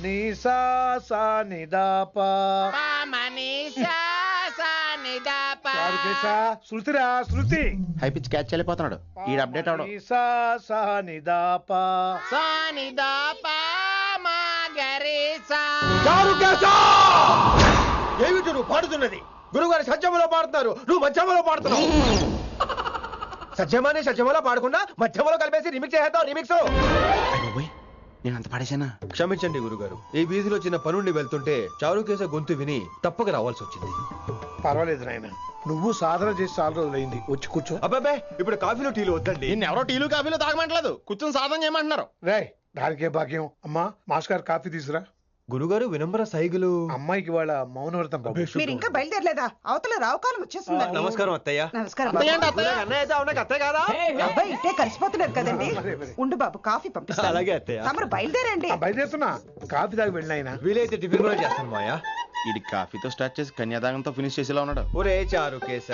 మనీసా సా నిదాపా శృతిరా శృతి high pitch catch వెళ్ళిపోతున్నాడు ఈ update అవడం సా సా నిదాపా ఏమిటి నువ్వు పాడుతున్నది? గురుగారు సత్యములో పాడుతున్నారు, నువ్వు మధ్యమలో పాడుతున్నావు. సత్యమాని సత్యములో పాడకుండా మధ్యమలో కలిపేసి రిమిక్స్ చేస్తావు. రిమిక్స్ నేను అంత పాడేశానా? క్షమించండి గురుగారు, ఈ వీధిలో చిన్న పనుండి వెళ్తుంటే చారుకేశ గొంతు విని తప్పక రావాల్సి వచ్చింది. పర్వాలేదు నాయన, నువ్వు సాధన చేసి చాలా రోజులైంది, వచ్చి కూర్చో. అబ్బాబే ఇప్పుడు కాఫీలో టీలు వద్దండి. ఎవరో టీలు కాఫీలు తాగమంటలేదు, కూర్చొని సాధన చేయమంటున్నారు. రే దానికే భాగ్యం. అమ్మా మాస్టర్ గారు కాఫీ తీసురా. గురుగారు వినమ్ర సైగులు. అమ్మాయికి వాళ్ళ మౌనవ్రతం. మీరు ఇంకా బయలుదేరలేదా? అవతల రావుకాలం వచ్చేస్తుంది. నమస్కారం అత్తయ్య. నమస్కారం. అబ్బాయి ఇట్టే కలిసిపోతున్నారు కదండి. ఉండు బాబు, కాఫీ పంపిస్తాను. అలాగే అత్తయ్య. తమరు బయలుదేరండి. బయలుదేరుతున్నా, కాఫీ తాగి వెళ్ళినాయన. వీలైతే టిఫిన్ కూడా చేస్తాను మాయా. ఇది కాఫీతో స్టార్ట్ చేసి కన్యాదానంతో ఫినిష్ చేసేలా ఉన్నాడు. ఒరే చారుకేశ,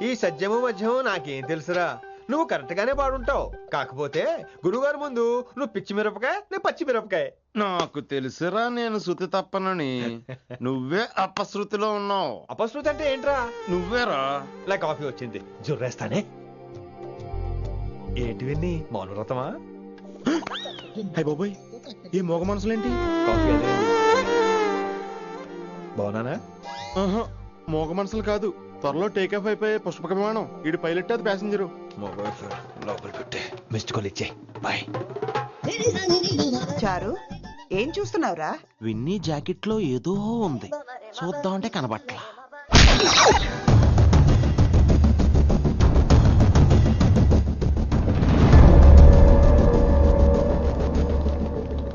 ఈ సత్యము మధ్యము నాకేం తెలుసురా? నువ్వు కరెక్ట్ గానే పాడుంటావు, కాకపోతే గురుగారు ముందు నువ్వు పిచ్చి మిరపకాయ, నేను పచ్చి మిరపకాయ. నాకు తెలుసురా నేను శృతి తప్పనని. నువ్వే అపశృతిలో ఉన్నావు. అపశృతి అంటే ఏంట్రా? నువ్వేరా. ఇలా కాఫీ వచ్చింది, జుర్రేస్తానే. ఏంటి విన్ని, మౌనవ్రతమా? హై బాబోయ్, ఈ మోగ మనసులేంటి? కాఫీ అదే. బాగున్నానా? మోగ మనసులు కాదు, త్వరలో టేక్ ఆఫ్ అయిపోయే పుష్పక విమానం. ఈడు పైలట్, అది ప్యాసింజరు. లోపల పెట్టే మిస్డ్ కాల్ ఇచ్చే. బాయ్. చారు, ఏం చూస్తున్నావురా? విన్నీ జాకెట్ లో ఏదో ఉంది, చూద్దాం అంటే కనబట్లా.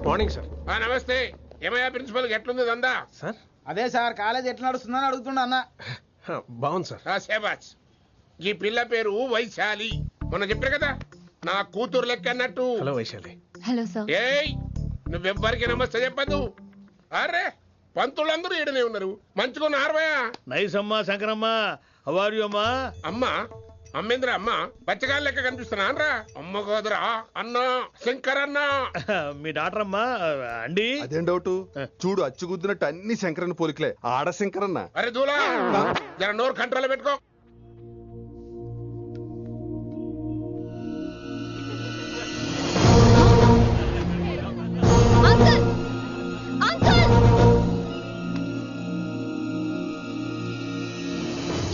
Morning sir. నమస్తే. ఏమయ్యా ప్రిన్సిపల్, ఎట్లుంది దందా? సార్ అదే సార్, కాలేజ్ ఎట్లా నడుస్తుందని అడుగుతున్నా అన్న. బాగుంది సార్. శేబాజ్. ఈ పిల్ల పేరు వైశాలి. మొన్న చెప్పారు కదా, నా కూతురు లెక్క అన్నట్టు. హలో వైశాలి. Hello sir. ఏయ్, నువ్వెవ్వరికి నమస్తే చెప్పదు. అరే పంతులందరూ ఈడనే ఉన్నారు, మంచుకున్న ఆర్వయా. నైస్ అమ్మా శంకరమ్మ. హౌ ఆర్ యు అమ్మా? అమ్మా అమ్మేంద్ర అమ్మ బచ్చగాళ్ళ లెక్క కనిపిస్తున్నా అనరా? అమ్మ కాదురా అన్న, శంకర్ అన్న. మీ డాక్టర్ అమ్మా అండి. అదేం డౌట్, చూడు అచ్చుగుద్దినట్టు అన్ని శంకరన్న పోలికలే. ఆడ శంకరన్న. అరే దూలా, జర నోరు కంట్రోల్ పెట్టుకో.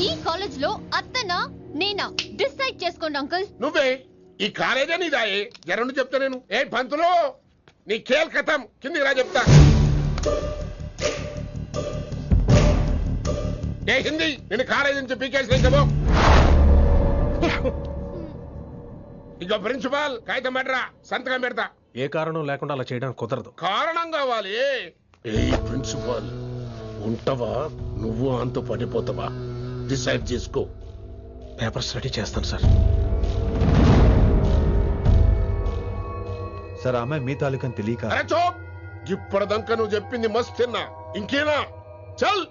ఈ కాలేజ్ లో అత్తనా నేనా డిసైడ్ చేసుకోండి అంకుల్. నువ్వే ఈ కాలేజే నీదాయే. జరను చెప్తా నేను. ఏ పంతులు, నీ ఖేల్ ఖతం, కిందికి రా చెప్తా. ఏ హిందీ, నేను కాలేజీ నుంచి పీకేసి చెప్పు. ఇక ప్రిన్సిపాల్ కాగితం పెట్టరా, సంతకం పెడతా. ఏ కారణం లేకుండా అలా చేయడానికి కుదరదు. కారణం కావాలి. ఏ ప్రిన్సిపాల్ ఉంటావా, నువ్వు అంత పడిపోతావా? డిసైడ్ చేసుకో. పేపర్స్ రెడీ చేస్తాను సార్. సార్ ఆమె మీ తాలూకని తెలియక. అరే చోప్, ఇప్పటిదాకా నువ్వు చెప్పింది మస్త్ తిన్నా, ఇంకేనా? చల్.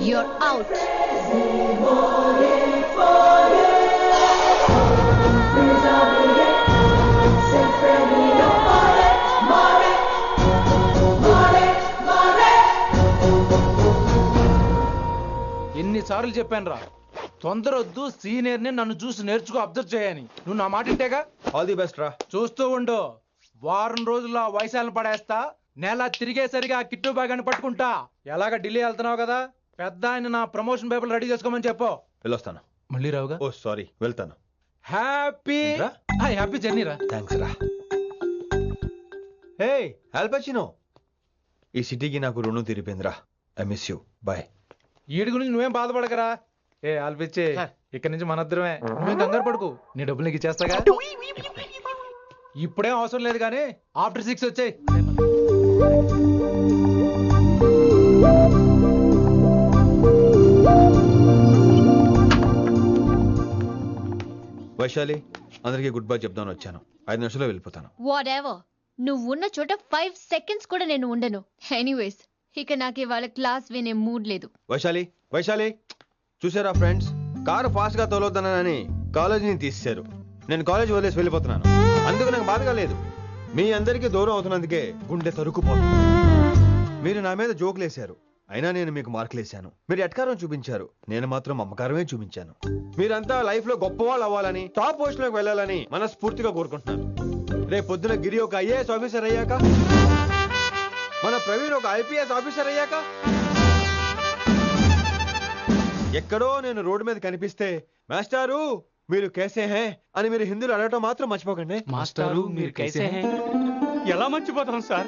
You're out. ఎన్నిసార్లు చెప్పాను రా, తొందరొద్దు, సీనియర్ ని నన్ను చూసి నేర్చుకో, అబ్జర్వ్ చేయని. నువ్వు నా మాట ఇంటేగా? ఆల్ ది బెస్ట్ రా. చూస్తూ ఉండు, వారం రోజుల్లో వైశాలను పడేస్తా. నెల తిరిగేసరిగా కిట్టు బాగాన్ని పట్టుకుంటా. ఎలాగ ఢిల్లీ వెళ్తున్నావు కదా, పెద్ద ఆయన నా ప్రమోషన్ పేపర్లు రెడీ చేసుకోమని చెప్పు. వెళ్ళొస్తాను. మళ్ళీ రావుగా? ఓ సారీ, వెళ్తాను. హ్యాపీ జర్నీ రా. థ్యాంక్స్ రా. హే ఆల్పచినో, ఈ సిటీకి నాకు రుణం తీరిపోయిందిరా. I miss you. బాయ్. ఈడి గురించి నువ్వేం బాధపడకరా. ఏ ఆల్పిచ్చే, ఇక్కడి నుంచి మనద్దరమే, నువ్వేం కంగారు పడుకు. నీ డబ్బులు నీకు ఇచ్చేస్తాగా. ఇప్పుడేం అవసరం లేదు కానీ ఆఫ్టర్ 6 వచ్చాయి. వైశాలి, అందరికీ గుడ్ బై చెప్దామని వచ్చాను. 5 నిమిషాల్లో వెళ్ళిపోతాను. వాటెవర్, నువ్వు ఉన్న చోట 5 seconds కూడా నేను ఉండను. ఎనీవేస్, ఇక నాకు ఇవాళ క్లాస్ వినే మూడ్ లేదు. వైశాలి, వైశాలి, చూసారా ఫ్రెండ్స్, కారు ఫాస్ట్ గా తోలొద్దనని కాలేజీని తీసేశారు. నేను కాలేజ్ వదిలేసి వెళ్ళిపోతున్నాను. అందుకు నాకు బాధగా లేదు. మీ అందరికీ దూరం అవుతున్నందుకే గుండె తరుక్కుపోతుంది. మీరు నా మీద జోకులు వేశారు, అయినా నేను మీకు మార్కులు వేశాను. మీరు ఎట్కారం చూపించారు, నేను మాత్రం అమ్మకారమే చూపించాను. మీరంతా లైఫ్ లో గొప్ప వాళ్ళు అవ్వాలని, టాప్ పొజిషన్ లోకి వెళ్ళాలని మనస్ఫూర్తిగా కోరుకుంటున్నాను. రేపు పొద్దున గిరి ఒక ఐఏఎస్ ఆఫీసర్ అయ్యాక, మన ప్రవీణ్ ఒక ఐపీఎస్ ఆఫీసర్ అయ్యాక, ఎక్కడో నేను రోడ్డు మీద కనిపిస్తే మాస్టారు మీరు కేసే హే అని మీరు హిందీలో అడగటం మాత్రం మర్చిపోకండి. మాస్టారు మీరు కైసే హై? ఎలా మర్చిపోతాం సార్?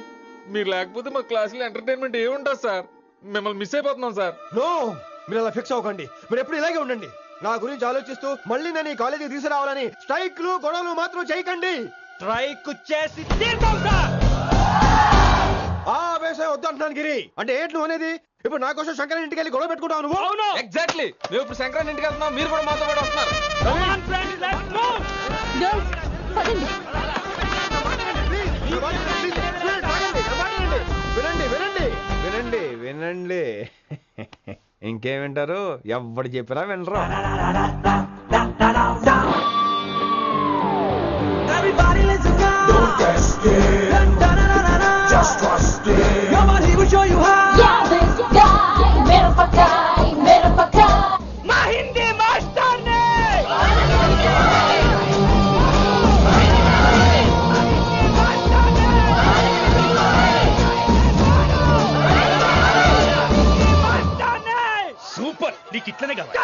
మీరు లేకపోతే మా క్లాసులో ఎంటర్టైన్మెంట్ ఏముంటుంది సార్? మిమ్మల్ని మిస్ అయిపోతున్నాం సార్. నో, మీరు అలా ఫిక్స్ అవ్వకండి. మీరు ఎప్పుడు ఇలాగే ఉండండి. నా గురించి ఆలోచిస్తూ మళ్ళీ నేను ఈ కాలేజీకి తీసుకురావాలని స్ట్రైక్లు గొడవలు మాత్రం చేయకండి. స్ట్రైక్ చేసి తీరుతాం సార్. ఆ వేసే వద్దు అంటున్నాను గిరి. అంటే ఏంటి నువ్వు అనేది? ఇప్పుడు నా కోసం శంకర్ ఇంటికి వెళ్ళి గొడవ పెట్టుకుంటావు నువ్వు? అవును, ఎగ్జాక్ట్లీ. మేము ఇప్పుడు శంకరాన్ని ఇంటికి వెళ్తున్నాం, మీరు కూడా మాతో పాటు వస్తున్నారు. గర్ల్స్ పదండి. వినండి వినండి వినండి వినండి. ఇంకేం వింటారు? ఎవడు చెప్పినా వినరు. సూపర్, నీకు ఇట్లనే కావాలి.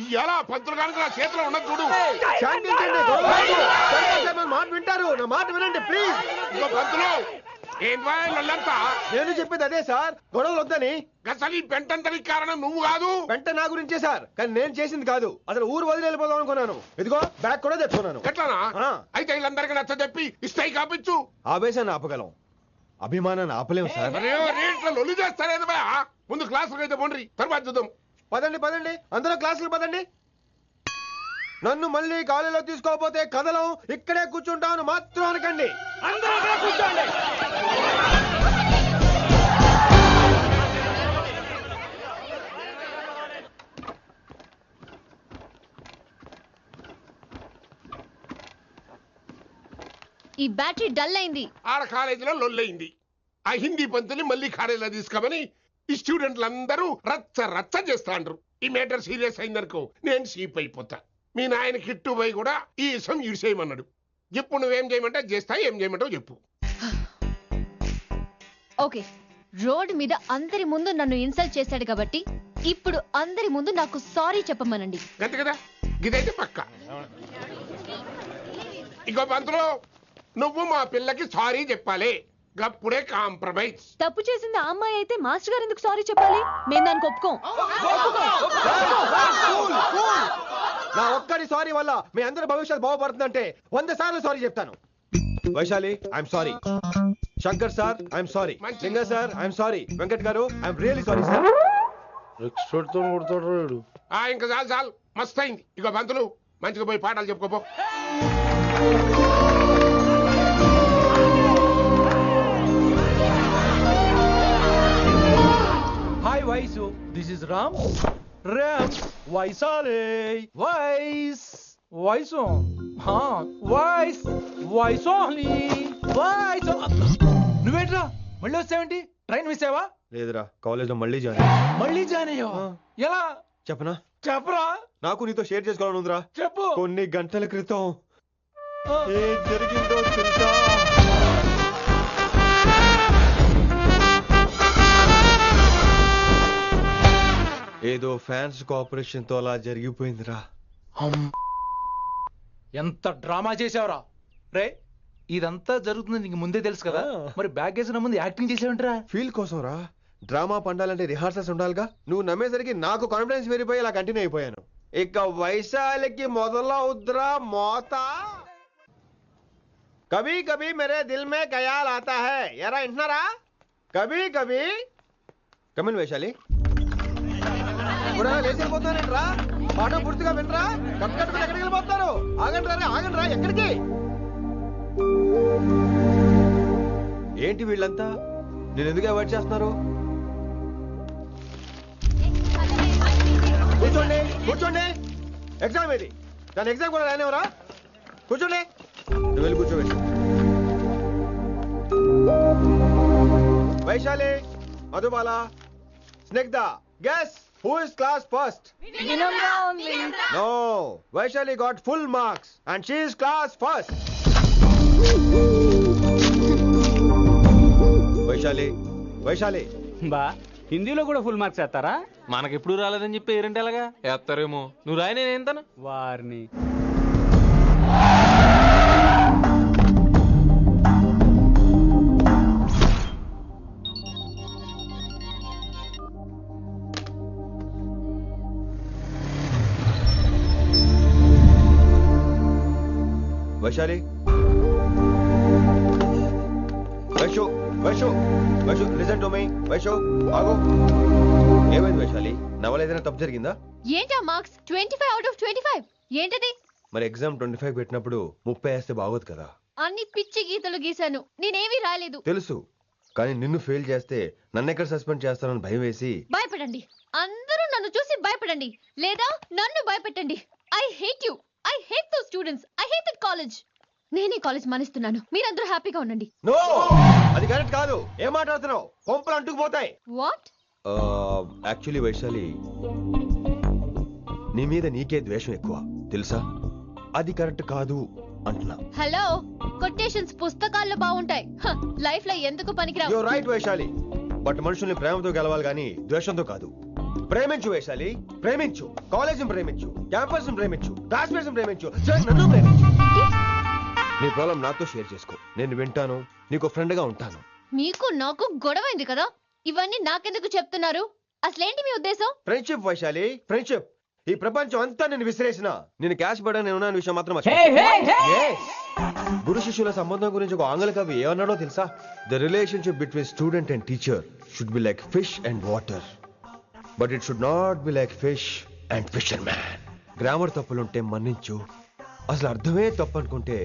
ఇయాలా పంతులు కనుక నా చేతిలో ఉన్నది చూడు. శాంతించండి, గొడవ వద్దు. శంకర్ సార్ నా మాట వింటారు. నా మాట వినండి ప్లీజ్. ఇగో పంతులు, ఏంటంతా? నేను చెప్పేది అదే సార్, గొడవలు వద్దని. అసలు ఈ పెంటంతరికి కారణం నువ్వు కాదు. వెంట నా గురించే సార్, కానీ నేను చేసింది కాదు. అసలు ఊరు వదిలి వెళ్ళిపోదాం అనుకున్నాను. ఇదిగో బ్యాగ్ కూడా తెచ్చుకున్నాను. ఎట్లానా? ఆ. అయితే వీళ్ళందరికీ నచ్చ చెప్పి ఇస్తాయి కాపించు. ఆవేశాన్ని ఆపగలం, అభిమానాన్ని ఆపలేం సార్. రేట్ల లొల్లి చేస్తారేది బా. ముందు క్లాసులకు అయితే పోండి, తర్వాత చూద్దాం. పదండి పదండి, అందరూ క్లాసులకు పదండి. నన్ను మళ్ళీ కాలేజీలో తీసుకోకపోతే కదలం, ఇక్కడే కూర్చుంటాను మాత్రం అనకండి. అందరూ ఇక్కడ కూర్చోండి. ఈ బ్యాటరీ డల్ అయింది. ఆడ కాలేజీలో లొల్లయింది. ఆ హిందీ పంతుని మళ్ళీ కాలేజీలో తీసుకోమని ఈ స్టూడెంట్లందరూ రచ్చ రచ్చ చేస్తాండ్రు. ఈ మేటర్ సీరియస్ అయిందనుకో నేను సీప్ అయిపోతా. మీ నాయన కిట్టు పోయి కూడా ఈ విషయం ఇడిసేయమన్నాడు. ఇప్పుడు నువ్వేం చేయమంటే చేస్తా, ఏం చేయమంటావు చెప్పు. ఓకే, రోడ్ మీద అందరి ముందు నన్ను ఇన్సల్ట్ చేశాడు కాబట్టి ఇప్పుడు అందరి ముందు నాకు సారీ చెప్పమనండి. గంతే కదా, ఇదైతే పక్క. ఇంకో పంతులు, నువ్వు మా పిల్లకి సారీ చెప్పాలి. గప్పుడే కాంప్రమైజ్. తప్పు చేసింది ఆ అమ్మాయి అయితే మాస్టర్ గారు ఎందుకు సారీ చెప్పాలి? మేము దానికి ఒప్పుకోం. నా ఒక్కడి సారీ వల్ల మీ అందరి భవిష్యత్తు బాగుపడుతుందంటే 100 సార్లు సారీ చెప్తాను. Vaishali, I'm sorry. Shankar sir, I'm sorry. లింగ సార్, ఐఎమ్ సారీ. వెంకట్ గారు, I'm really sorry sir. Expert తో కొడతాడు. ఇంకా చాలు చాలు, మస్తు అయింది. ఇక పంతులు మంచిగా పోయి పాఠాలు చెప్పుకోపో. Hi Vaisu, this is Ram. Ram Vaishali. వైస్ వైసు, వైస్ వైసోహ్లీ వైస్. నువ్వేంట్రా మళ్ళీ వచ్చావేంటి? ట్రైన్ మిస్ అయ్యావా? లేదురా, కాలేజ్ లో మళ్ళీ జాయిన్. మళ్ళీ జాయిన్ అయ్యావా? ఎలా చెప్పనా? చెప్పరా. నాకు నీతో షేర్ చేసుకోవాలని ఉందిరా. చెప్పు. కొన్ని గంటల క్రితం ఏం జరిగిందో తెలుసా? ఏదో ఫ్యాన్స్ కోఆపరేషన్ తో అలా జరిగిపోయిందిరా. ఎంత డ్రామా చేసావురా రే. ఇదంతా జరుగుతుంది నీకు ముందే తెలుసు కదా, మరి బ్యాగ్ వేసిన ముందు యాక్టింగ్ చేసావంటరా? ఫీల్ కోసం రా. డ్రామా పండాలంటే రిహార్సల్స్ ఉండాలిగా. నువ్వు నమ్మేసరికి నాకు కాన్ఫిడెన్స్ పెరిగిపోయి ఇలా కంటిన్యూ అయిపోయాను. ఇక వైశాలికి మొదలవుద్రా మోత. కభీ కభీ మేరే దిల్ మే ఖయాల్ ఆతా హై. ఎరా వింటున్నారా? కభీ కభీ. కమిన్ వైశాలి. ఇప్పుడు లేచిపోతానంట్రా. పాఠం పూర్తిగా వినరా? కట్టుకట్టుకుని ఎక్కడికి వెళ్ళిపోతారు? ఆగండి రా, ఆగండి రా. ఎక్కడికి? ఏంటి వీళ్ళంతా నేను ఎందుకు అవాయిడ్ చేస్తున్నారు? కూర్చోండి కూర్చోండి. ఎగ్జామ్ ఇది. దాని ఎగ్జామ్ కూడా రాయనివరా? కూర్చోండి. నువ్వు వెళ్ళి కూర్చో Vaishali. Vaishali, Madhubala, Snigdha, guess who is class first? No, Vaishali got full marks and she is class first. Vaishali బా హిందీలో కూడా ఫుల్ మార్క్స్ వేస్తారా? మనకెప్పుడు రాలేదని చెప్పి ఏరంటే ఎలాగా వేస్తారేమో. నువ్వు రాయి, నేను ఏంతాను. వారిని Vaishali, Vaishu listen to me. Vaishu ఆగు. ఏమైంది వైశాలి? నా వల్ల ఏదైనా తప్పు జరిగిందా? ఏంటా మార్క్స్ 25 out of 25? ఏంటది? మరి ఎగ్జామ్ 25 పెట్టినప్పుడు 30 వేస్తే బాగోదు కదా? అన్ని పిచ్చి గీతలు గీశాను, నేనేమీ రాలేదు. తెలుసు, కానీ నిన్ను ఫెయిల్ చేస్తే నన్ను ఎక్కడ సస్పెండ్ చేస్తానని భయం వేసి. భయపడండి, అందరూ నన్ను చూసి భయపడండి, లేదా నన్ను భయపెట్టండి. I hate you, I hate those students, I hate that college. నేనే కాలేజ్ మానేస్తున్నాను, మీరందరూ హ్యాపీగా ఉండండి. నో, అది కరెక్ట్ కాదు. ఏం మాట్లాడుతున్నావు? కొంపలు అంటుకుపోతాయి. వాట్? యాక్చువల్లీ వైశాలి, నీ మీద నీకే ద్వేషం ఎక్కువ తెలుసా? అది కరెక్ట్ కాదు అంటున్నా. హలో, కొటేషన్స్ పుస్తకాల్లో బాగుంటాయి, లైఫ్ లో ఎందుకు పనికిరావు. యు రైట్ వైశాలి, బట్ మనుషుల్ని ప్రేమతో గెలవాలి గాని ద్వేషంతో కాదు. ప్రేమించు వైశాలి, ప్రేమించు. కాలేజీని ప్రేమించు, క్యాంపస్ ని ప్రేమించు, క్లాస్మేట్స్ ని ప్రేమించు, నన్ను ప్రేమించు. నీ ప్రాబ్లం నాతో షేర్ చేసుకో, నేను వింటాను, నీకు ఫ్రెండ్ గా ఉంటాను. మీకు నాకు గొడవైంది కదా, ఇవన్నీ నాకెందుకు చెప్తున్నారు? అసలేంటి మీ ఉద్దేశం? Friendship Vaishali, friendship. ఈ ప్రపంచం అంతా నేను విసిరేసిన నేను క్యాష్ పడా నేను ఉన్నాను విషయం మాత్రం గురు శిష్యుల సంబంధం గురించి ఒక ఆంగ్ల కవి ఏమన్నాడో తెలుసా? The relationship between student and teacher should be like fish and water, but it should not be like fish and fisherman. Grammar తప్పులుంటే మన్నించు, అసలు అర్థమే తప్పు అనుకుంటే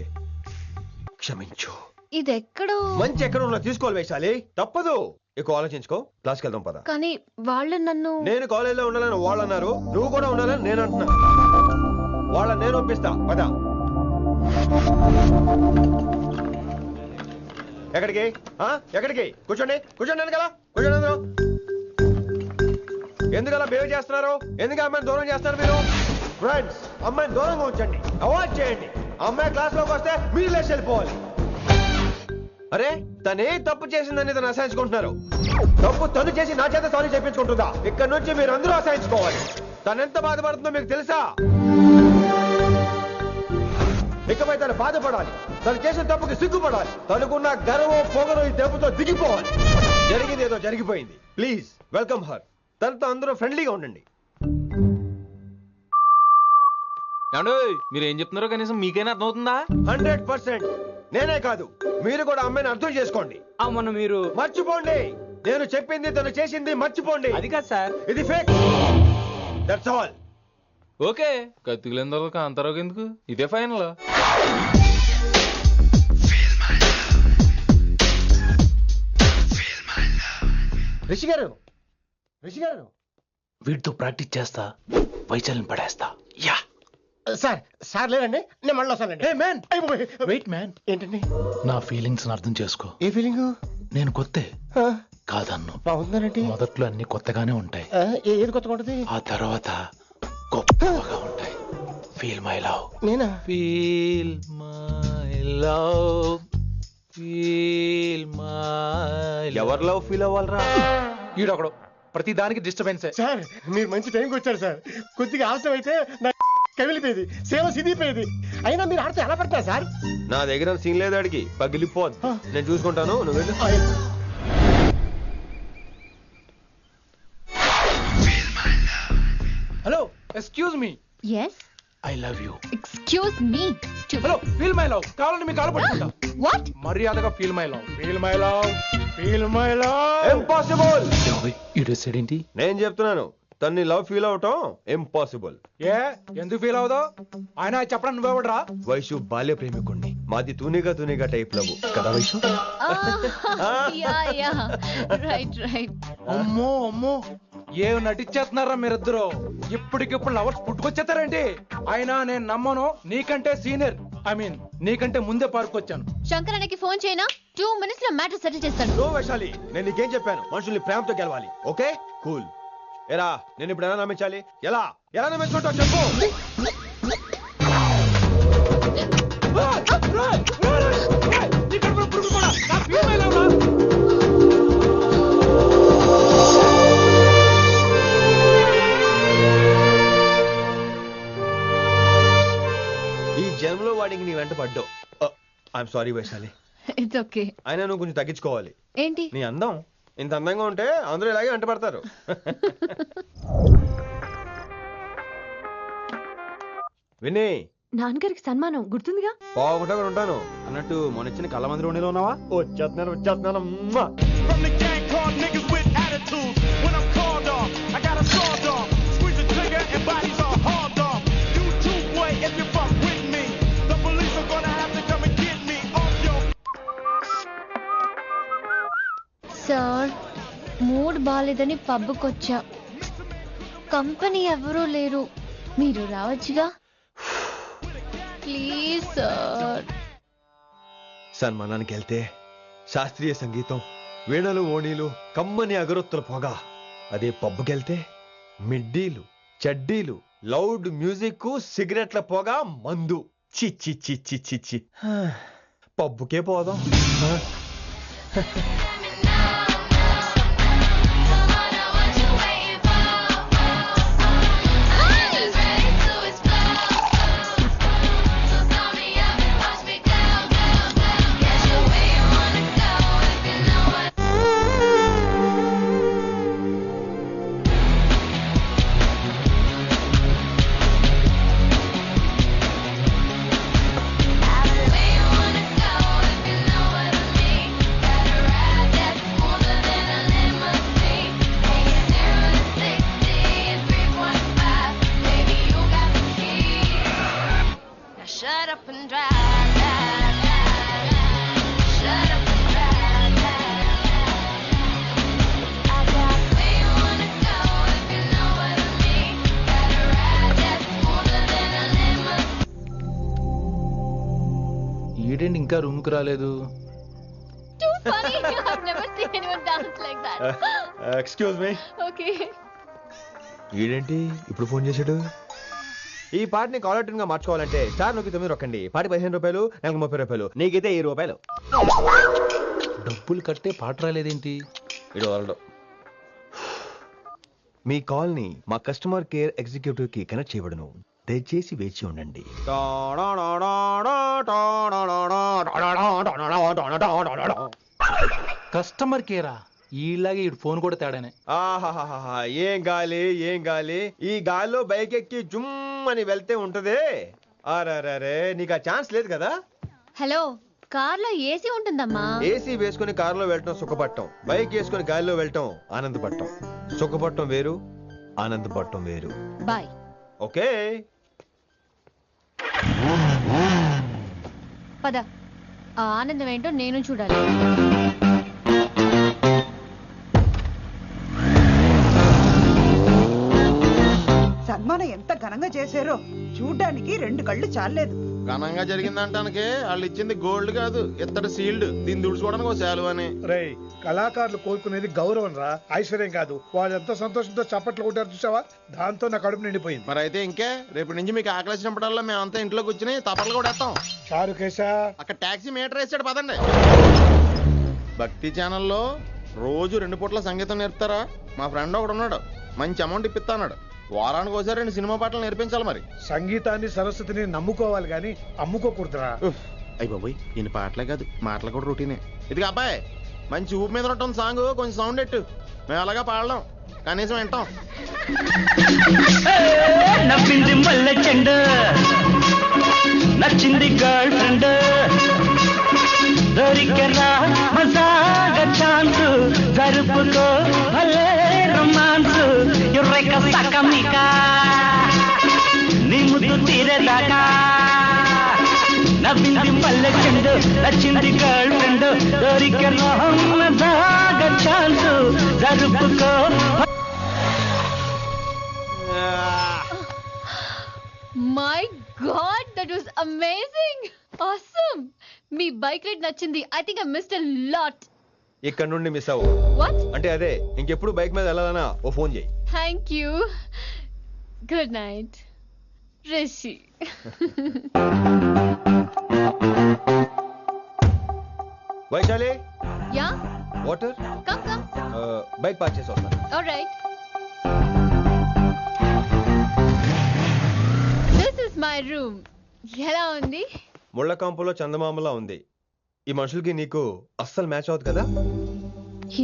క్షమించు. ఇది ఎక్కడో మంచి ఎక్కడ ఉన్నా తీసుకోవాలి వైశాలి, తప్పదు. ఎక్కువ ఆలోచించుకో, క్లాస్కి వెళ్దాం పద. కానీ వాళ్ళు నన్ను, నేను కాలేజీలో ఉండాలని వాళ్ళు అన్నారు, నువ్వు కూడా ఉండాలని నేను అంటున్నా. వాళ్ళని నేను ఒప్పిస్తా, పద. ఎక్కడికి? ఎక్కడికి? కూర్చోండి, కూర్చోండి కదా, కూర్చోండి అందరూ. ఎందుకలా బిహేవ్ చేస్తున్నారు? ఎందుకు అమ్మాయిని దూరం చేస్తారు మీరు? ఫ్రెండ్స్, అమ్మాయిని దూరంగా ఉంచండి, అవాయిడ్ చేయండి. అమ్మాయి క్లాస్ లోకి వస్తే మీరు లేచి వెళ్ళిపోవాలి. అరే, తనే తప్పు చేసిందని తను అసహించుకుంటున్నారు. తప్పు తను చేసి నా చేత సారీ చెప్పించుకుంటుందా? ఇక్కడ నుంచి మీరు అందరూ అసహించుకోవాలి. తనెంత బాధపడుతుందో మీకు తెలుసా? ఇకపై తను బాధపడాలి, తను చేసిన తప్పుకి సిగ్గుపడాలి. తనకున్న గర్వం పొగరు ఈ దెబ్బతో దిగిపోవాలి. జరిగింది ఏదో జరిగిపోయింది. Please welcome her. తనతో అందరూ ఫ్రెండ్లీగా ఉండండి. మీరు ఏం చెప్తున్నారో కనీసం మీకైనా అర్థమవుతుందా? 100%. నేనే కాదు, మీరు కూడా అమ్మాయిని అర్థం చేసుకోండి. మొన్న మీరు మర్చిపోండి. నేను చెప్పింది తను చేసింది మర్చిపోండి. అది కాదు సార్, ఇది ఫేక్. That's all. ఓకే, కత్తిలేని తర్వాత కాంతారావు ఎందుకు? ఇదే ఫైనల్. రిషి గారు, రిషి గారు, వీటితో ప్రాక్టీస్ చేస్తా, వైశాలిని పడేస్తా. యా సార్, సార్ లేదండి, నేను మళ్ళీ వస్తానండి. వెయిట్ మ్యాన్, ఏంటండి? నా ఫీలింగ్స్ అర్థం చేసుకో. ఏ ఫీలింగ్? నేను కొత్తే కాదన్ను. బాగుందనండి. మొదట్లో అన్ని కొత్తగానే ఉంటాయి, ఏది కొత్తగా ఉంటుంది? ఆ తర్వాత గొప్పగా ఉంటాయి. Feel my love. నేనా? Feel my love, feel my. ఎవరు లవ్ ఫీల్ అవ్వాలరా? ఈడొకడు ప్రతి దానికి డిస్టర్బెన్స్. సార్, మీరు మంచి టైంకి వచ్చారు సార్. కొద్దిగా ఆలస్యం అయితే నా కమిలిపోయేది, సేవ సిదిపోయేది. అయినా మీరు ఆడితే ఎలా పడతారు సార్? నా దగ్గర సీన్ లేదు, అడిగి పగిలిపోదు. నేను చూసుకుంటాను, నువ్వు వెళ్ళు. Hello, excuse me. yes, I love you. excuse me. Hello, feel my love. కావాలంటే మీ కాలు పట్టుకుంటా. what? మర్యాదగా feel my love, feel my love, feel my love. Impossible. ఏంటి? నేను చెప్తున్నాను, తన్ని లవ్ ఫీల్ అవటం ఇంపాసిబుల్. ఏ ఎందుకు ఫీల్ అవుదో? ఆయన చెప్పడం నువ్వెవడరా? వైషు బాల్య ప్రేమికుణ్ణి. మాది తూనిగా టైప్ లవ్ కదా వైషు? yeah, right. అమ్మో అమ్మో, ఏం నటించేస్తున్నారా మీరిద్దరు? ఇప్పటికిప్పుడు లవర్స్ పుట్టుకొచ్చేస్తారండి. అయినా నేను నమ్మను, నీకంటే సీనియర్, ఐ మీన్ నీకంటే ముందే పార్కొచ్చాను. శంకరానికి ఫోన్ చేయనా? 2 minutes లో మ్యాటర్ సెటిల్ చేస్తాను. నో వైశాలి, నేను నీకేం చెప్పాను? మనుషుల్ని ప్రేమతో గెలవాలి. Okay cool. ఎరా నేను ఇప్పుడు ఎలా నమ్మించాలి? ఎలా ఎలా నమ్మించుకుంటావు చెప్పు. ఈ జన్మలో వాడికి నీ వెంట పడ్డావు. I'm sorry Vaishali. It's okay. అయినా నువ్వు కొంచెం తగ్గించుకోవాలి. ఏంటి? నీ అందం ఇంత అందంగా ఉంటే అందరూ ఇలాగే వెంట పడతారు. విని నాన్నగారికి సన్మానం గుర్తుందిగా? బాగుంటా కూడా ఉంటాను అన్నట్టు మొన్న ఇచ్చిన కళ్ళ మంది ఉండేలో ఉన్నావా? వచ్చేస్తున్నాను వచ్చేస్తున్నాను. సార్, మూడ్ బాలేదని పబ్కొచ్చా. కంపెనీ ఎవరూ లేరు, మీరు రావచ్చుగా. Please sir. సన్మానానికి వెళ్తే శాస్త్రీయ సంగీతం, వీణలు ఓణీలు, కమ్మని అగరొత్తుల పొగ. అదే పబ్బుకెళ్తే మిడ్డీలు, చెడ్డీలు, లౌడ్ మ్యూజిక్, సిగరెట్ల పొగ, మందు. చిచ్చి చిచ్చి చిచ్చి. పబ్బుకే పోదాం. Shut up and drive, drive, drive. Shut up and drive, drive, drive. I got where you wanna go if you know what I mean. Gotta ride, that's smoother than a limousine. ఈడేంటి ఇంకా room కి రాలేదు? Too funny. I've never seen anyone dance like that. Excuse me. Okay. ఈడేంటి ఇప్పుడు phone చేశాడు? ఈ పాటని caller tune గా మార్చుకోవాలంటే స్టార్ నొక్కి 9 రొక్కండి. పాటి 15 రూపాయలు, నెలకు 30 రూపాయలు, నీకైతే 10 రూపాయలు. డబ్బులు కట్టే పాట రాలేదేంటి? ఇడు వరల్డ్. మీ కాల్ ని మా కస్టమర్ కేర్ ఎగ్జిక్యూటివ్ కి కనెక్ట్ చేయబడును. దయచేసి వేచి ఉండండి. కస్టమర్ కేరా? ఈలాగే ఇటు ఫోన్ కూడా తేడానే. ఆహాహాహా, ఏం గాలి ఏం గాలి. ఈ గాలిలో బైక్ ఎక్కి జుమ్ అని వెళ్తే ఉంటదే. అరే నీకు ఆ ఛాన్స్ లేదు కదా. హలో, కార్లో ఏసీ ఉంటుందమ్మా. ఏసీ వేసుకుని కారులో వెళ్ళటం సుఖపట్టం, బైక్ వేసుకుని గాలిలో వెళ్ళటం ఆనందపట్టం. సుఖపట్టం వేరు, ఆనందపట్టం వేరు. బాయ్. ఓకే పద, ఆ ఆనందం ఏంటో నేను చూడాలి. సన్మానం ఎంత ఘనంగా చేశారో చూడ్డానికి 2 కళ్ళు చాలేదు. ఘనంగా జరిగిందంటానికి వాళ్ళు ఇచ్చింది గోల్డ్ కాదు, ఇత్తడి సీల్డ్. దీన్ని దుడుచుకోవడానికి ఒక శాలువ అని. రేయ్, కళాకారులు కోరుకునేది గౌరవం రా, ఐశ్వర్యం కాదు. వాళ్ళు ఎంతో సంతోషంతో చప్పట్లు కొట్టారు చూసావా, దాంతో నా కడుపు నిండిపోయింది. మరి అయితే ఇంకే రేపటి నుంచి మీకు ఆకలిసినప్పుడల్లా మేమంతా ఇంట్లో కూర్చుని తపలు కూడా వేస్తాం. చారుకేశా, అక్కడ టాక్సీ మీటర్ వేసాడు పదండి. భక్తి ఛానల్లో రోజు 2 పూట్ల సంగీతం నేర్పుతారా? మా ఫ్రెండ్ ఒకడు ఉన్నాడు, మంచి అమౌంట్ ఇప్పిస్తా అన్నాడు. వారానికి ఒకసారి 2 సినిమా పాటలు నేర్పించాలి. మరి సంగీతాన్ని సరస్వతిని నమ్ముకోవాలి గాని అమ్ముకోకూడదురా. అయ్యి బాబోయ్, ఈయన పాటలే కాదు మాటలు కూడా రొటీనే. ఇదిగా అబ్బాయి, మంచి ఊపు మీద ఉంటుంది సాంగ్, కొంచెం సౌండ్ ఎట్టు. మేము అలాగా పాడలేం, కనీసం వింటాం. నవ్వింది మల్లె చెండు, నచ్చింది గర్ల్ ఫ్రెండ్, దొరికరా మజాగా ఛాన్స్, జరుపుకో భలే రొమాన్స్, ఎర్రెక సకమిక నీ ముద్దు తీరేదాకా. నవ్వింది మల్లె చెండు, నచ్చింది గర్ల్ ఫ్రెండ్, దొరికరా మజాగా ఛాన్స్, జరుపుకో. My god that was amazing awesome మీ బైక్ రైడ్ నచ్చింది I think I missed a lot ఇక్కడ నుండి మిస్ అవ్వు వాట్ అంటే అదే ఇంకెప్పుడు బైక్ మీద వెళ్ళాలన్నా ఓ ఫోన్ చేయి thank you good night Rishi Vaishali yeah water come come bike park చేసి వస్తాను alright this is my room ఎలా ఉంది ముళ్ళ కాంపులో చందమామలా ఉంది ఈ మనుషులకి నీకు అస్సలు మ్యాచ్ అవుతుంది కదా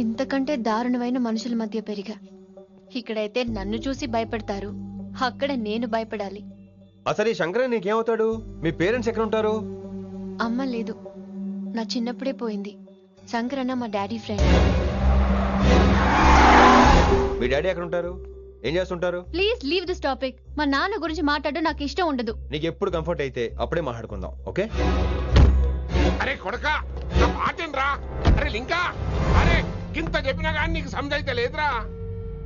ఇంతకంటే దారుణమైన మనుషుల మధ్య పెరిగా ఇక్కడైతే నన్ను చూసి భయపడతారు అక్కడ నేను భయపడాలి అసలు ఈ శంకరన్ నీకేమవుతాడు మీ పేరెంట్స్ ఎక్కడ ఉంటారు అమ్మ లేదు నా చిన్నప్పుడే పోయింది శంకరన్న మా డాడీ ఫ్రెండ్ మీ డాడీ ఎక్కడ ఉంటారు ఏం చేస్తుంటారు ప్లీజ్ లీవ్ దిస్ టాపిక్ మా నాన్న గురించి మాట్లాడడం నాకు ఇష్టం ఉండదు నీకు ఎప్పుడు కంఫర్ట్ అయితే అప్పుడే మాట్లాడుకుందాం ఓకే అరే కొడక నా మాటేనరా అరే లింకా అరే గింత చెప్పినా కానీ నీకు సమజైతే లేదురా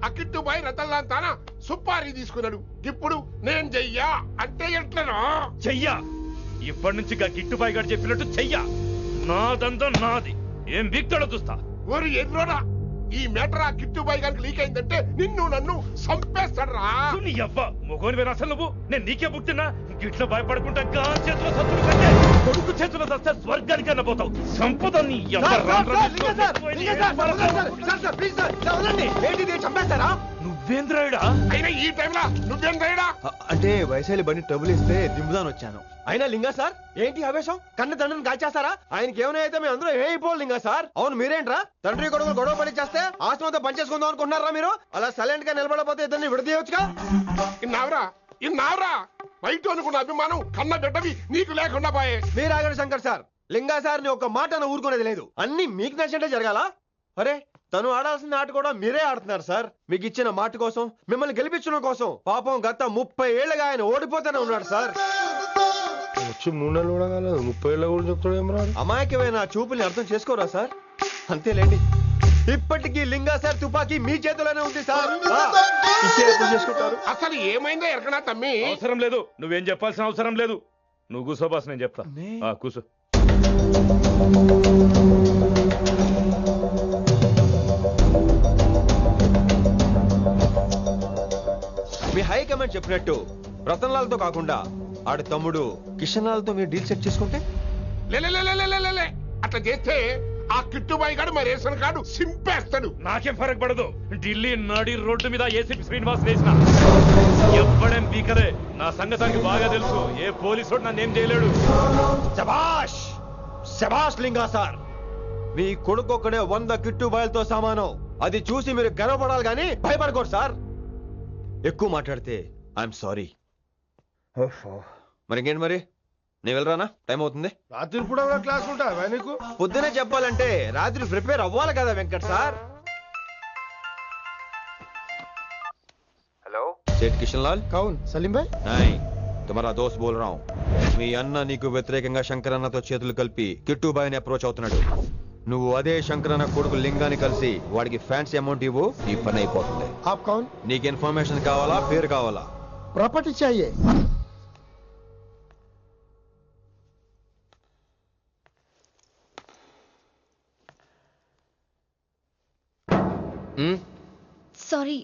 అక్కిట్టుబాయి రతల్లాంతానా సుపారీ తీసుకున్నాడు ఇప్పుడు నేను చెయ్యా అంటే ఎట్లనో చెయ్యా ఇప్పటి నుంచి గిట్టుబాయి గారు చెప్పినట్టు చెయ్యా నాదంతా నాది ఏం బిక్కడ చూస్తా ఓరి ఎర్రోడా ఈ మేటర్ ఆ కిట్టుబాయి గారికి లీక్ అయిందంటే నిన్ను నన్ను చంపేస్తాడరా నీ అబ్బా మొగోని వేరు అసలు నువ్వు నేను నీకే పుట్టినా గిట్ల భయపడుకుంటా గాని చేతిలో సత్తులు కంటే కొడుకు చేతిలో సస్తే స్వర్గానికి అన్నపోతావు సంపద నీ నువ్వేంద్రాయుడా అయినా ఈ టైంలో నువ్వేంద్రాయుడా అంటే వైశాలి బండి ట్రబుల్ ఇస్తే దింపుదాని వచ్చాను అయినా లింగా సార్ ఏంటి ఆవేశం కన్న తండ్రిని కాల్చేస్తారా ఆయనకి ఏమైనా అయితే మేము అందరూ ఏమైపోవాలి లింగా సార్ అవును మీరేంట్రా తండ్రి కొడుకు గొడవ పడి చేస్తే ఆశ్రమంతో పనిచేసుకుందాం అనుకుంటున్నారా మీరు అలా సైలెంట్ గా నిలబడపోతే ఇద్దరిని విడదీయొచ్చుగా ఇన్నావురా బయట అనుకున్న అభిమానం కన్న బిడ్డవి నీకు లేకుండా పోయే మీరు ఆగండి శంకర్ సార్ లింగా సార్ ని ఒక మాట ఊరుకునేది లేదు అన్ని మీకు నచ్చినట్టే జరగాల అరే తను ఆడాల్సిన ఆట కూడా మీరే ఆడుతున్నారు సార్ మీకు ఇచ్చిన మాట కోసం మిమ్మల్ని గెలిపించడం కోసం పాపం గత 30 ఏళ్ళగా ఆయన ఓడిపోతూనే ఉన్నాడు సార్ వచ్చి 3 నెలలు కూడా కాలేదు 30 ఏళ్ళ కూడా చెప్తాడు అమాయకమైన చూపుల్ని అర్థం చేసుకోరా సార్ అంతేలేండి ఇప్పటికీ లింగా సార్ తుపాకీ మీ చేతిలోనే ఉంది సార్ చేసుకుంటారు అసలు ఏమైందో ఎరకనా తమ్మి అవసరం లేదు నువ్వేం చెప్పాల్సిన అవసరం లేదు నువ్వు కూసో బాస్ నేను చెప్తా కూసో మీ హై కమాండ్ చెప్పినట్టు రతన్ లాల్తో కాకుండా ఆడి తమ్ముడు కిషన్ లాల్తో మీరు డీల్ సెట్ చేసుకుంటే లే అట్లా చేస్తే ఆ కిట్టుబాయి గారు మరి రేషన్ కార్డు సింపేస్తాడు నాకేం ఫరక్ పడదు ఢిల్లీ నడి రోడ్డు మీద ఏసీపీ శ్రీనివాస్ వేసిన ఎవ్వడేం పీకదే నా సంగతానికి బాగా తెలుసు ఏ పోలీసు నన్నేం చేయలేడు శబాష్ శబాష్ లింగా సార్ మీ కొడుకు ఒక్కడే 100 కిట్టుబాయిలతో సమానం అది చూసి మీరు గర్వపడాలి కానీ భయపడకూడదు సార్ ఎక్కువ మాట్లాడితే ఐఎమ్ సారీ మరి ఇంకేంటి మరి నేను వెళ్ళరానా టైం అవుతుంది రాత్రి కూడా క్లాస్ ఉంటావా నీకు పొద్దునే చెప్పాలంటే రాత్రి ప్రిపేర్ అవ్వాలి కదా వెంకట్ సార్ हेलो सेठ किशनलाल कौन सलीम भाई नहीं तुम्हारा दोस्त बोल रहा हूँ మీ అన్న నీకు వ్యతిరేకంగా శంకరన్నతో చేతులు కలిపి కిట్టుబాయిని అప్రోచ్ అవుతున్నాడు నువ్వు అదే శంకరన్న కొడుకు లింగాన్ని కలిసి వాడికి ఫ్యాన్సీ అమౌంట్ ఇవ్వు ఈ పని అయిపోతుంది आप कौन నీకు ఇన్ఫర్మేషన్ కావాలా పేరు కావాలా प्रॉपर्टी चाहिए సారీ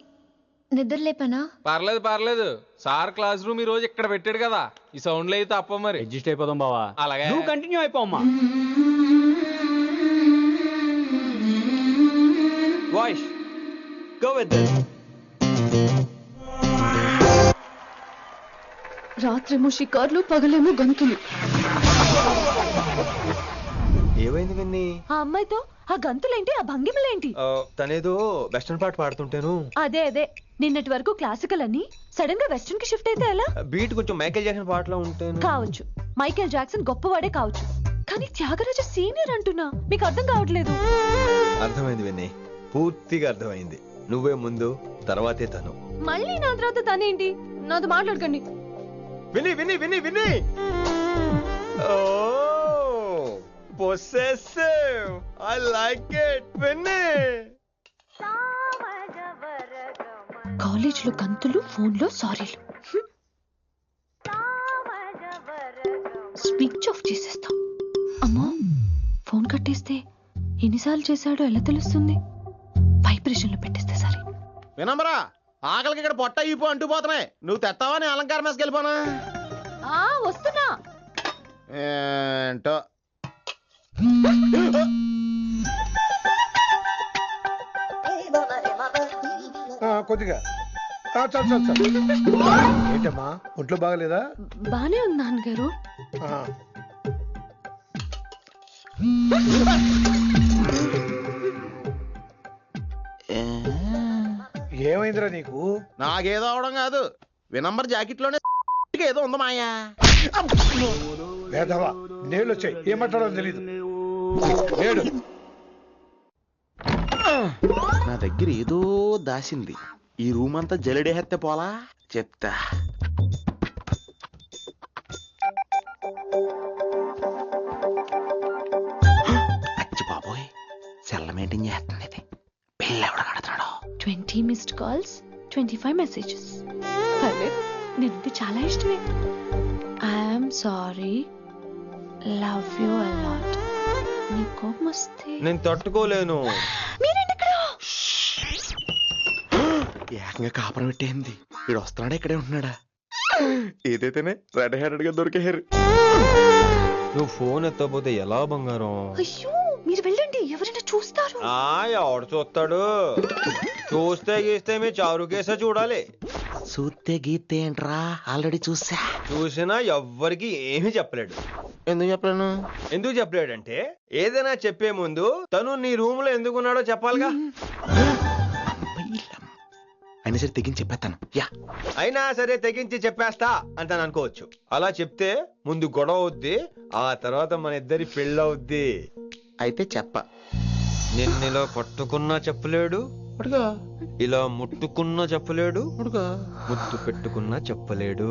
నిద్ర లేపనా పర్లేదు పర్లేదు సార్ క్లాస్ రూమ్ ఈ రోజు ఇక్కడ పెట్టాడు కదా ఈ సౌండ్లు అయితే తప్ప మరి అడ్జస్ట్ అయిపోదాం బావా అలాగే నువ్వు కంటిన్యూ అయిపోమ్మా వాయిస్ గో విత్ రాత్రేమో షికార్లు పగలేమో గంతులు ఏమైంది విన్ని ఆ అమ్మాయితో ఆ గంతులేంటి ఆ భంగిమలేంటి తనేదో వెస్టర్న్ పాట పాడుతుంటాను అదే నిన్నటి వరకు క్లాసికల్ అని సడన్ గా వెస్టర్న్ కి షిఫ్ట్ అయితే ఎలా బీట్ కొంచెం మైకేల్ జాక్సన్ పాటలో ఉంటాను కావచ్చు మైకేల్ జాక్సన్ గొప్పవాడే కావచ్చు కానీ త్యాగరాజ సీనియర్ అంటున్నా మీకు అర్థం కావట్లేదు అర్థమైంది విన్ని పూర్తిగా అర్థమైంది నువ్వే ముందు తర్వాతే తను మళ్ళీ నా తర్వాత తనేంటి నాతో మాట్లాడకండి విని విని విని విని possessive I like it విని కాల్ కాలేజీలో గంతులు, ఫోన్లో సారీలు. స్విచ్ ఆఫ్ చేసేస్తా. అమ్మో, ఫోన్ కట్టేస్తే ఎన్నిసార్లు చేశాడో ఎలా తెలుస్తుంది? వైబ్రేషన్లో పెట్టేస్తే సరే. వినమ్రా, ఆకలికి ఇక్కడ పొట్ట ఇప్పు అంటుపోతున్నాయి. నువ్వు తెస్తావా నేను అలంకారం వేసుకెళ్ళిపోనా? వస్తున్నా. ఏంటో కొద్దిగా చాలు. ఏంటమ్మా, ఒంట్లో బాగలేదా? బానే ఉంది నాన్నగారు. ఏమైందిరా నీకు? నాకేదో అవడం కాదు, వినంబర్ జాకెట్ లోనే ఏదో ఉంది మాయా. లేదవా, నేళ్ళు వచ్చాయి, ఏం మాట్లాడో తెలీదు. నా దగ్గర ఏదో దాసింది. ఈ రూమ్ అంతా జలడేహెత్తే పోలా చెప్తా. అచ్చి బాబోయ్, సెల్ల మెయింటైన్ చేస్తుంది ఇది. పిల్ల ఎవడ కడతాడో. 20 మిస్డ్ కాల్స్, 25 మెసేజెస్. పర్లేదు, నేనంటే చాలా ఇష్టమే. I'm sorry, love you a lot. నీ కోపం వస్తే నేను తట్టుకోలేను. ఏకంగా కాపురం పెట్టేంది. వీడు వస్తున్నాడా, ఇక్కడే ఉంటున్నాడా? ఏదైతేనే రెడ్ హ్యాండెడ్ గా దొరికే హెయిర్. నువ్వు ఫోన్ ఎత్తపోతే ఎలా బంగారం? అయ్యో, మీరు వెళ్ళండి, ఎవరైనా చూస్తారు. ఎవడు చూస్తాడు? చూస్తే గీస్తే మీ చారు కేసే చూడాలి. చూస్తే గీతే ఏంట్రా, ఆల్రెడీ చూసినా ఎవ్వరికి ఏమీ చెప్పలేడు. ఎందుకు చెప్పలేను? ఎందుకు చెప్పలేడంటే ఏదైనా చెప్పే ముందు తను నీ రూమ్ లో ఎందుకున్నాడో చెప్పాలిగా. అయినా సరే తెగించి చెప్పేస్తాను. అయినా సరే తెగించి చెప్పేస్తా అంటాను అనుకోవచ్చు. అలా చెప్తే ముందు గొడవ అవుద్ది, ఆ తర్వాత మన ఇద్దరి పెళ్ళవుద్ది. అయితే చెప్ప. నిన్నిలా పట్టుకున్నా చెప్పలేడు, ఇలా ముట్టుకున్నా చెప్పలేడు, ముద్దు పెట్టుకున్నా చెప్పలేడు.